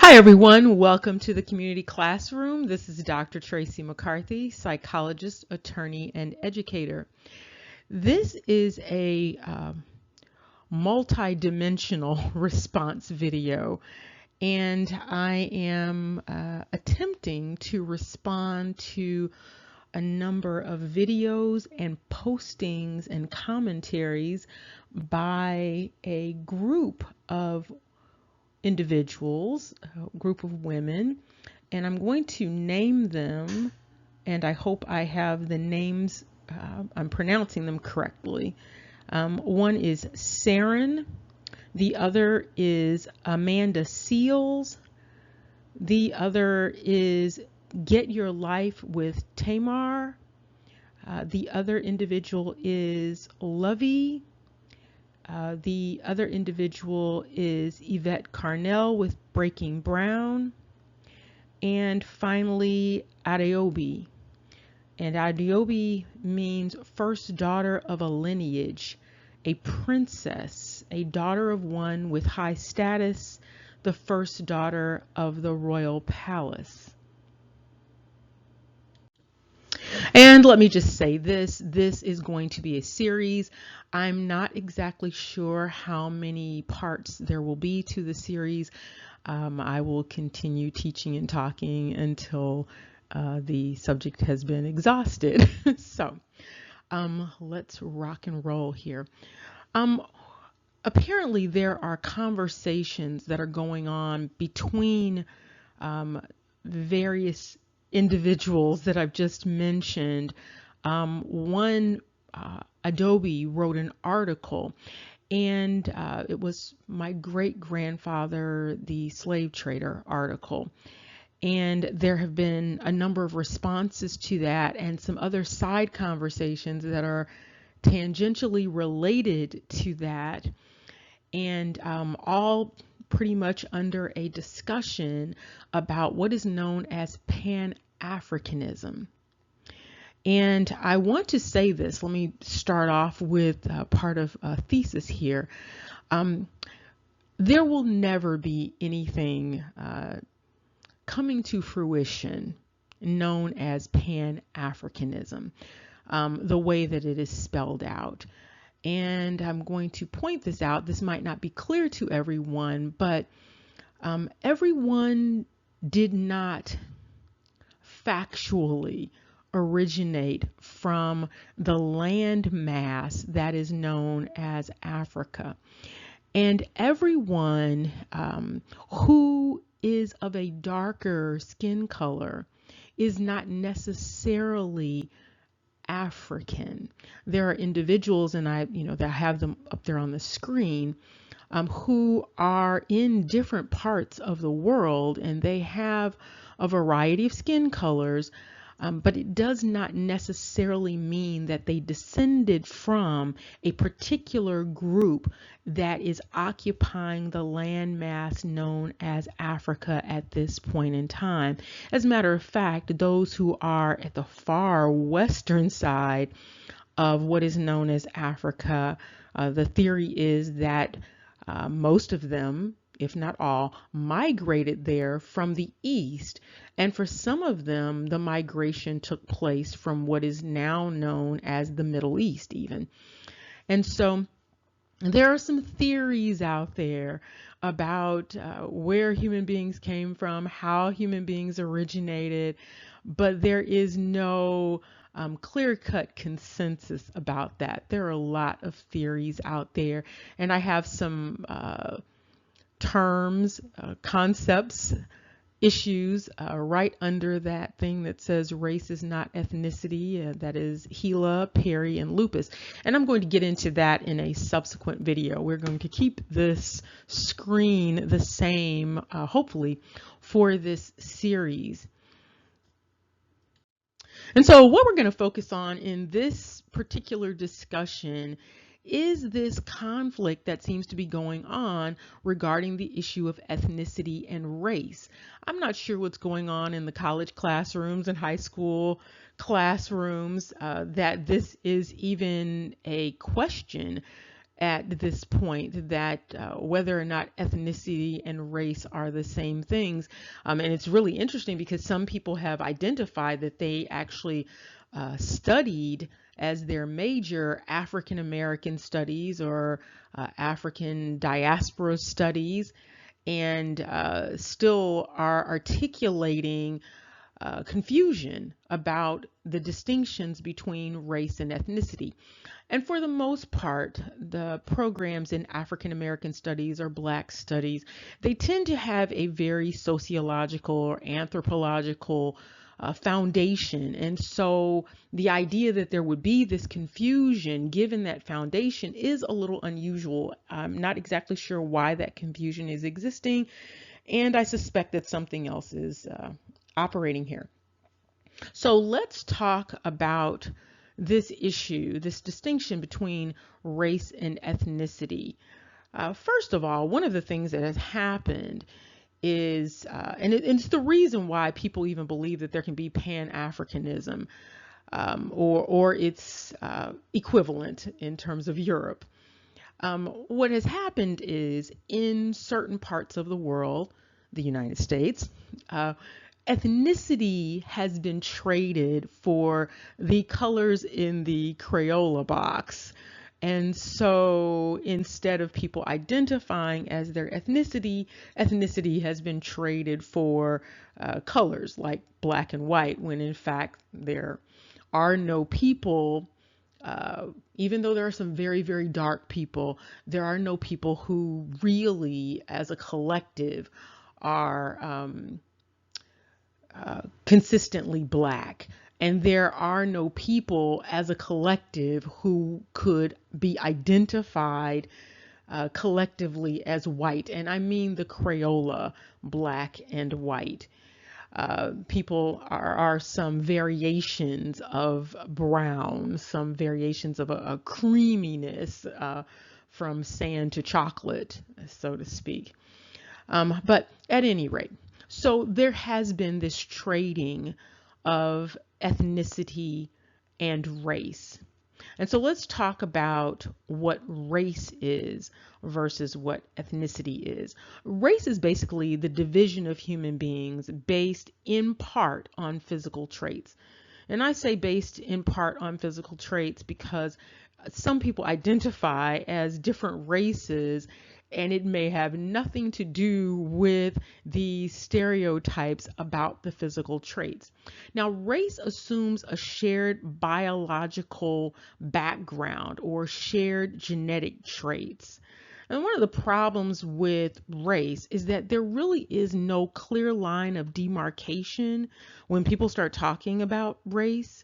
Hi everyone, welcome to the community classroom. This is Dr. Tracey McCarthy, psychologist, attorney, and educator. This is a multi-dimensional response video, and I am attempting to respond to a number of videos and postings and commentaries by a group of individuals, a group of women, and I'm going to name them, and I hope I have the names, I'm pronouncing them correctly. One is Saren, the other is Amanda Seals, the other is Get Your Life with Tamar, the other individual is Lovey. The other individual is Yvette Carnell with Breaking Brown. And finally, Adeobi. And Adeobi means first daughter of a lineage, a princess, a daughter of one with high status, the first daughter of the royal palace. And let me just say this is going to be a series. I'm not exactly sure how many parts there will be to the series. I will continue teaching and talking until the subject has been exhausted. So let's rock and roll here. Apparently there are conversations that are going on between various individuals that I've just mentioned. One, Adobe wrote an article, and it was my great-grandfather, the slave trader article. And there have been a number of responses to that and some other side conversations that are tangentially related to that, and all pretty much under a discussion about what is known as Pan-Africanism. And I want to say this, let me start off with part of a thesis here. There will never be anything coming to fruition known as Pan-Africanism, the way that it is spelled out. And I'm going to point this out. This might not be clear to everyone, but everyone did not factually originate from the land mass that is known as Africa. And everyone who is of a darker skin color is not necessarily African. There are individuals, and I have them up there on the screen, who are in different parts of the world, and they have a variety of skin colors, but it does not necessarily mean that they descended from a particular group that is occupying the landmass known as Africa at this point in time. As a matter of fact, those who are at the far western side of what is known as Africa, the theory is that most of them, if not all, migrated there from the east, and for some of them the migration took place from what is now known as the Middle East even. And so there are some theories out there about where human beings came from, how human beings originated, but there is no clear-cut consensus about that. There are a lot of theories out there, and I have some terms, concepts, issues right under that thing that says race is not ethnicity. That is Gila, Perry, and lupus. And I'm going to get into that in a subsequent video. We're going to keep this screen the same, hopefully, for this series. And so what we're going to focus on in this particular discussion is this conflict that seems to be going on regarding the issue of ethnicity and race. I'm not sure what's going on in the college classrooms and high school classrooms that this is even a question. at this point that whether or not ethnicity and race are the same things. And it's really interesting because some people have identified that they actually studied as their major African American studies or African diaspora studies, and still are articulating confusion about the distinctions between race and ethnicity. And for the most part, the programs in African American studies or Black studies, they tend to have a very sociological or anthropological foundation. And so the idea that there would be this confusion given that foundation is a little unusual. I'm not exactly sure why that confusion is existing, and I suspect that something else is operating here. So let's talk about this issue, this distinction between race and ethnicity. First of all, one of the things that has happened is, and it's the reason why people even believe that there can be Pan-Africanism, or its equivalent in terms of Europe. What has happened is in certain parts of the world, the United States, ethnicity has been traded for the colors in the Crayola box. And so instead of people identifying as their ethnicity, ethnicity has been traded for colors like black and white, when in fact there are no people, even though there are some very, very dark people, there are no people who really, as a collective, are consistently black. And there are no people as a collective who could be identified collectively as white. And I mean the Crayola black and white. People are some variations of brown, some variations of a creaminess from sand to chocolate, so to speak. But at any rate, so there has been this trading of ethnicity and race. And so let's talk about what race is versus what ethnicity is. Race is basically the division of human beings based in part on physical traits. And I say based in part on physical traits because some people identify as different races, and it may have nothing to do with the stereotypes about the physical traits. Now, race assumes a shared biological background or shared genetic traits. And one of the problems with race is that there really is no clear line of demarcation when people start talking about race.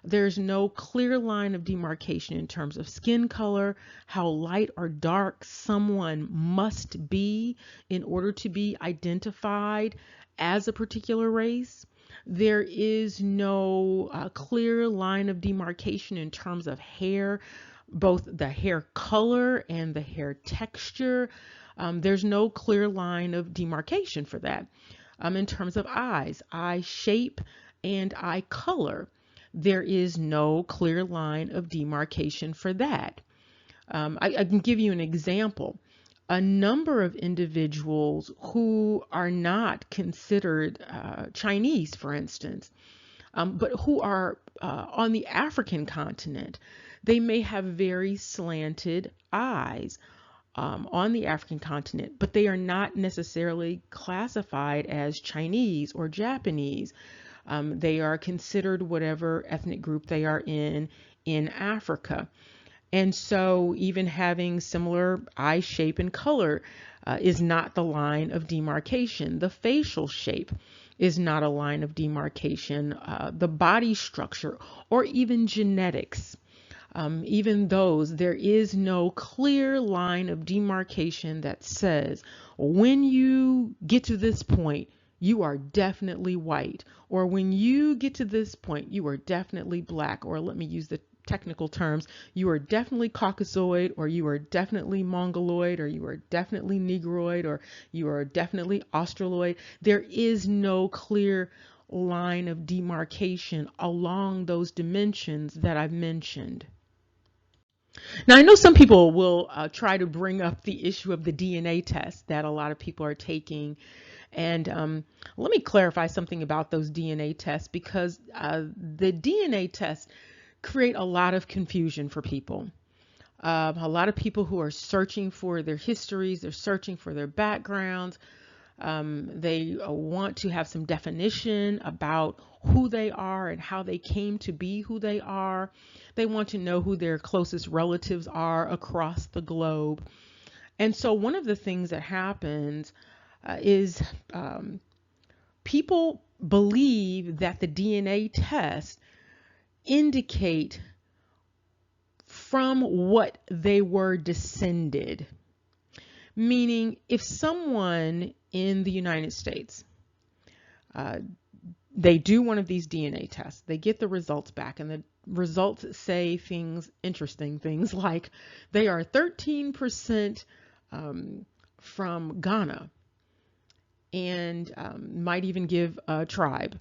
There's no clear line of demarcation in terms of skin color, how light or dark someone must be in order to be identified as a particular race. There is no clear line of demarcation in terms of hair, both the hair color and the hair texture. There's no clear line of demarcation for that. In terms of eyes, eye shape, and eye color, there is no clear line of demarcation for that. I can give you an example. A number of individuals who are not considered Chinese, for instance, but who are on the African continent, they may have very slanted eyes on the African continent, but they are not necessarily classified as Chinese or Japanese. They are considered whatever ethnic group they are in Africa. And so even having similar eye shape and color is not the line of demarcation. The facial shape is not a line of demarcation. The body structure or even genetics, even those, there is no clear line of demarcation that says when you get to this point, you are definitely white, or when you get to this point, you are definitely black, or let me use the technical terms, you are definitely Caucasoid, or you are definitely Mongoloid, or you are definitely Negroid, or you are definitely Australoid. There is no clear line of demarcation along those dimensions that I've mentioned. Now, I know some people will try to bring up the issue of the DNA test that a lot of people are taking. And let me clarify something about those DNA tests, because the DNA tests create a lot of confusion for people. A lot of people who are searching for their histories, they're searching for their backgrounds. They want to have some definition about who they are and how they came to be who they are. They want to know who their closest relatives are across the globe. And so one of the things that happens is people believe that the DNA test indicate from what they were descended. Meaning, if someone in the United States, they do one of these DNA tests, they get the results back, and the results say interesting things like they are 13% from Ghana, and might even give a tribe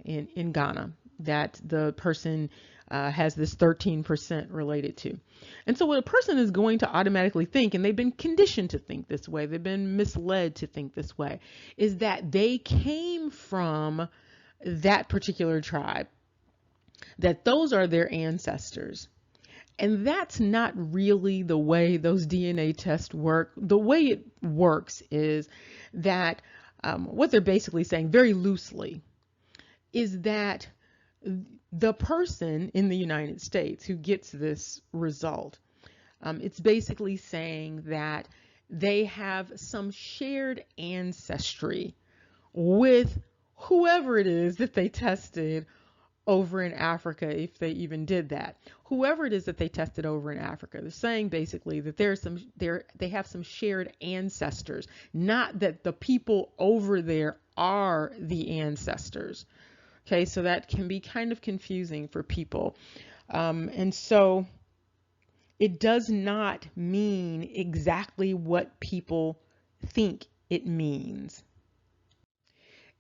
in Ghana that the person has this 13% related to. And so what a person is going to automatically think, and they've been conditioned to think this way, they've been misled to think this way, is that they came from that particular tribe, that those are their ancestors. And that's not really the way those DNA tests work. The way it works is that what they're basically saying very loosely is that the person in the United States who gets this result, it's basically saying that they have some shared ancestry with whoever it is that they tested over in Africa, if they even did that. Whoever it is that they tested over in Africa, they're saying basically that they have some shared ancestors, not that the people over there are the ancestors. Okay, so that can be kind of confusing for people. And so it does not mean exactly what people think it means.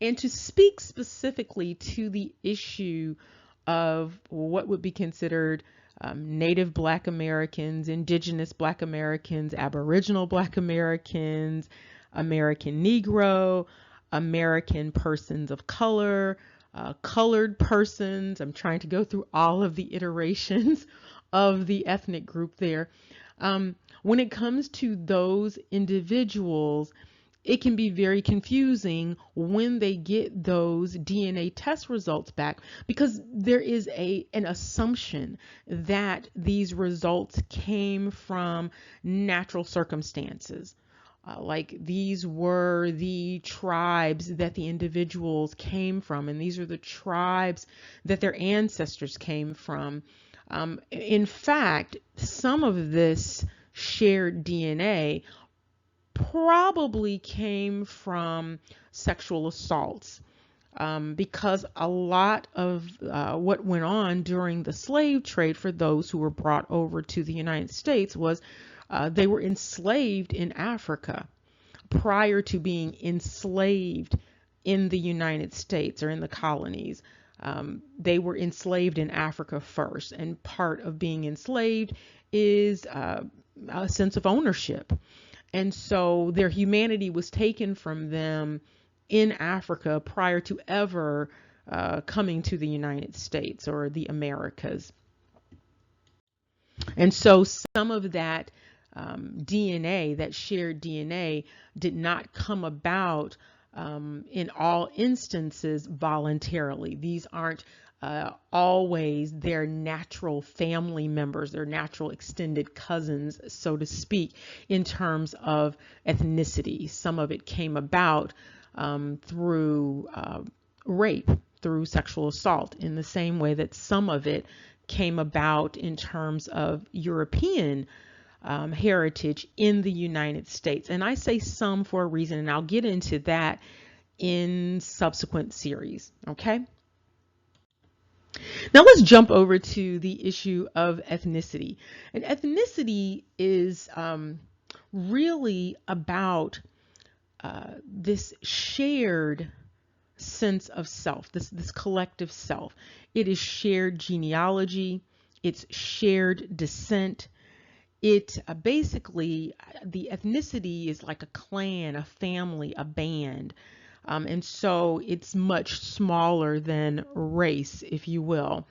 And to speak specifically to the issue of what would be considered Native Black Americans, Indigenous Black Americans, Aboriginal Black Americans, American Negro, American persons of color, colored persons. I'm trying to go through all of the iterations of the ethnic group there. When it comes to those individuals, it can be very confusing when they get those DNA test results back, because there is an assumption that these results came from natural circumstances. Like these were the tribes that the individuals came from, and these are the tribes that their ancestors came from. In fact, some of this shared DNA probably came from sexual assaults, because a lot of what went on during the slave trade for those who were brought over to the United States was they were enslaved in Africa prior to being enslaved in the United States or in the colonies. They were enslaved in Africa first, and part of being enslaved is a sense of ownership. And so their humanity was taken from them in Africa prior to ever coming to the United States or the Americas. And so some of that DNA, that shared DNA, did not come about in all instances voluntarily. These aren't always their natural family members, their natural extended cousins, so to speak, in terms of ethnicity. Some of it came about through rape, through sexual assault, in the same way that some of it came about in terms of European heritage in the United States. And I say some for a reason, and I'll get into that in subsequent series. Okay. Now let's jump over to the issue of ethnicity. And ethnicity is really about this shared sense of self, this collective self. It is shared genealogy, it's shared descent. It basically, the ethnicity is like a clan, a family, a band. And so it's much smaller than race, if you will.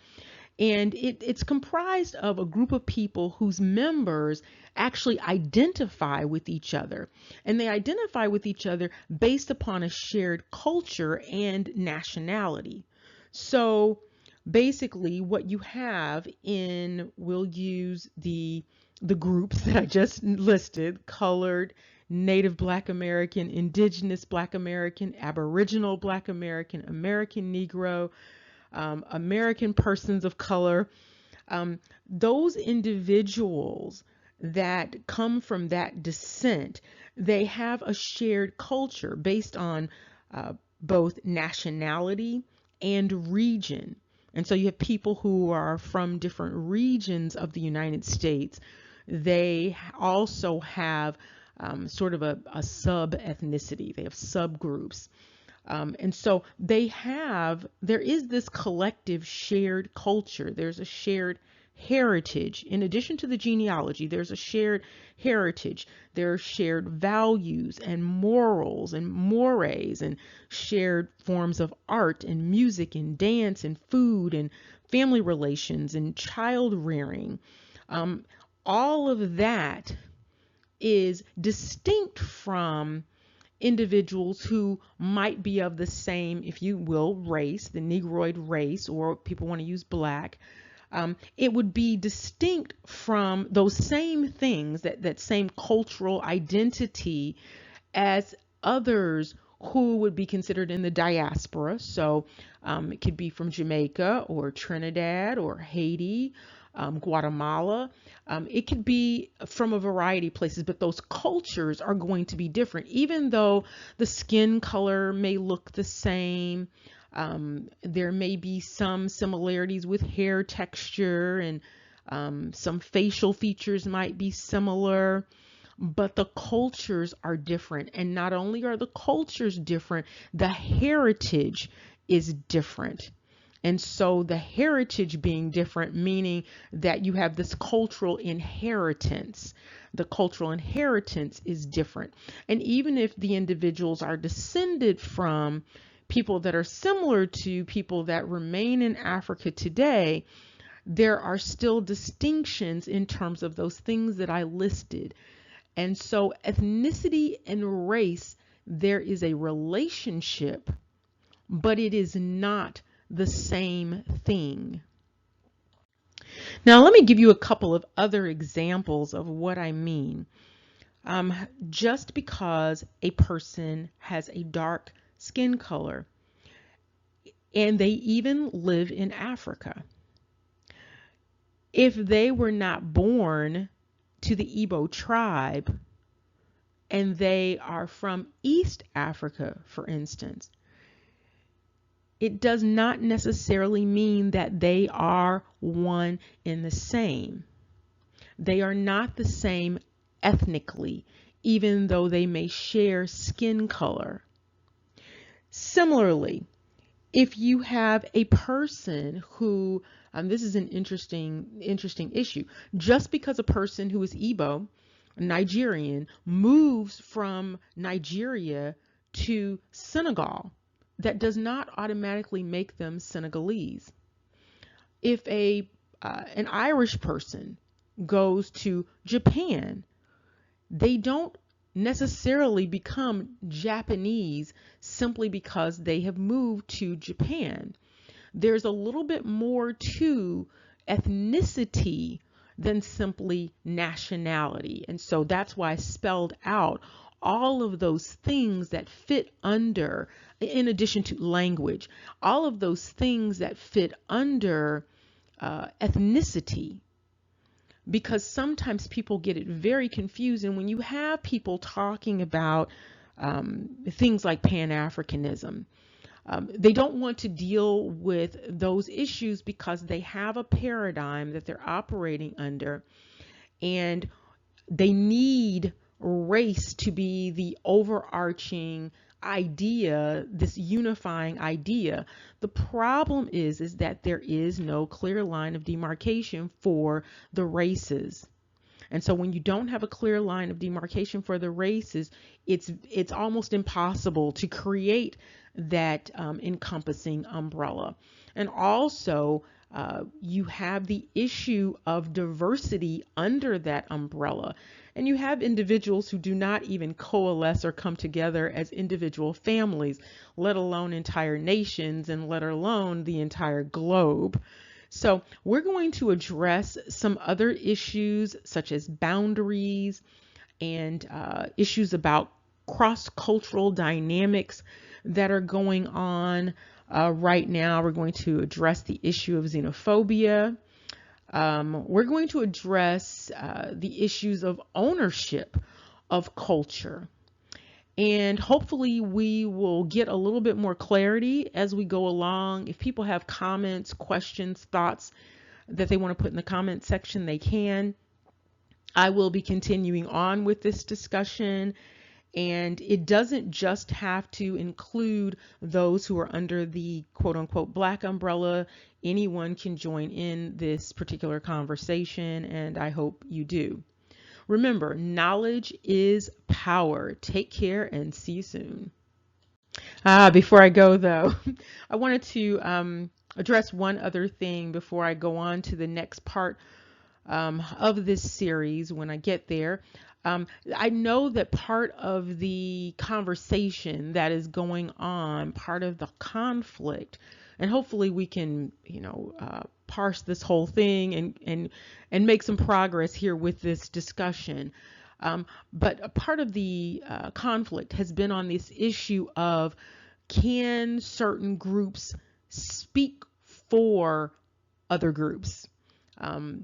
And it's comprised of a group of people whose members actually identify with each other. And they identify with each other based upon a shared culture and nationality. So basically, what you have in, we'll use the groups that I just listed: colored, Native Black American, Indigenous Black American, Aboriginal Black American, American Negro, American persons of color. Those individuals that come from that descent, they have a shared culture based on both nationality and region. And so you have people who are from different regions of the United States. They also have sort of a sub-ethnicity. They have subgroups. And so there is this collective shared culture. There's a shared heritage. In addition to the genealogy, there's a shared heritage. There are shared values and morals and mores and shared forms of art and music and dance and food and family relations and child rearing. All of that is distinct from individuals who might be of the same, if you will, race, the Negroid race, or people want to use Black. It would be distinct from those same things, that same cultural identity, as others who would be considered in the diaspora. So it could be from Jamaica or Trinidad or Haiti, Guatemala. It could be from a variety of places, but those cultures are going to be different, even though the skin color may look the same. There may be some similarities with hair texture, and some facial features might be similar, but the cultures are different. And not only are the cultures different, the heritage is different. And so the heritage being different, meaning that you have this cultural inheritance. The cultural inheritance is different. And even if the individuals are descended from people that are similar to people that remain in Africa today, there are still distinctions in terms of those things that I listed. And so ethnicity and race, there is a relationship, but it is not the same thing. Now, let me give you a couple of other examples of what I mean. Just because a person has a dark skin color and they even live in Africa, if they were not born to the Igbo tribe and they are from East Africa, for instance, it does not necessarily mean that they are one and the same. They are not the same ethnically, even though they may share skin color. Similarly, if you have a person who, this is an interesting issue, just because a person who is Igbo, Nigerian, moves from Nigeria to Senegal, that does not automatically make them Senegalese. If an Irish person goes to Japan, they don't necessarily become Japanese simply because they have moved to Japan. There's a little bit more to ethnicity than simply nationality. And so that's why I spelled out all of those things that fit under, in addition to language, all of those things that fit under ethnicity, because sometimes people get it very confused. And when you have people talking about things like Pan-Africanism, they don't want to deal with those issues because they have a paradigm that they're operating under, and they need race to be the overarching idea, this unifying idea. The problem is that there is no clear line of demarcation for the races. And so when you don't have a clear line of demarcation for the races, it's almost impossible to create that encompassing umbrella. And also, you have the issue of diversity under that umbrella. And you have individuals who do not even coalesce or come together as individual families, let alone entire nations, and let alone the entire globe. So we're going to address some other issues such as boundaries and issues about cross-cultural dynamics that are going on right now. We're going to address the issue of xenophobia. We're going to address the issues of ownership of culture. And hopefully we will get a little bit more clarity as we go along. If people have comments, questions, thoughts that they want to put in the comment section, they can. I will be continuing on with this discussion, and it doesn't just have to include those who are under the quote unquote Black umbrella. Anyone can join in this particular conversation, and I hope you do. Remember, knowledge is power. Take care and see you soon. Before I go though, I wanted to address one other thing before I go on to the next part of this series when I get there. I know that part of the conversation that is going on, part of the conflict, and hopefully we can, parse this whole thing and make some progress here with this discussion. But a part of the conflict has been on this issue of, can certain groups speak for other groups,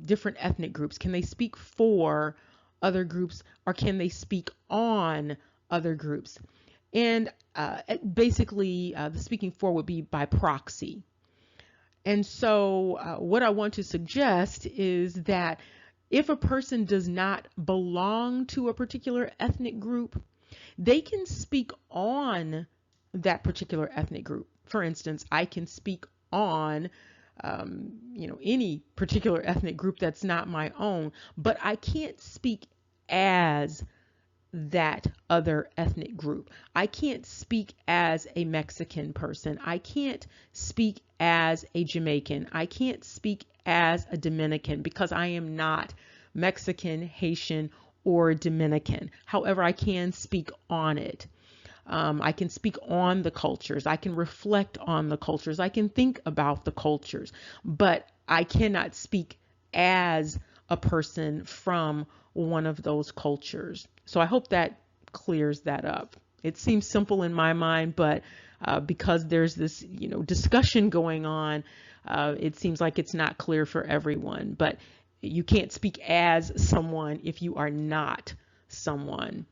different ethnic groups? Can they speak for other groups, or can they speak on other groups? And basically, the speaking for would be by proxy. And so what I want to suggest is that if a person does not belong to a particular ethnic group, they can speak on that particular ethnic group. For instance, I can speak on any particular ethnic group that's not my own, but I can't speak as that other ethnic group. I can't speak as a Mexican person. I can't speak as a Jamaican. I can't speak as a Dominican because I am not Mexican, Haitian, or Dominican. However, I can speak on it. I can speak on the cultures. I can reflect on the cultures. I can think about the cultures, but I cannot speak as a person from one of those cultures. So I hope that clears that up. It seems simple in my mind, but because there's this, discussion going on, it seems like it's not clear for everyone. But you can't speak as someone if you are not someone.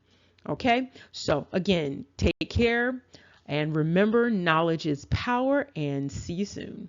Okay, so again, take care and remember, knowledge is power, and see you soon.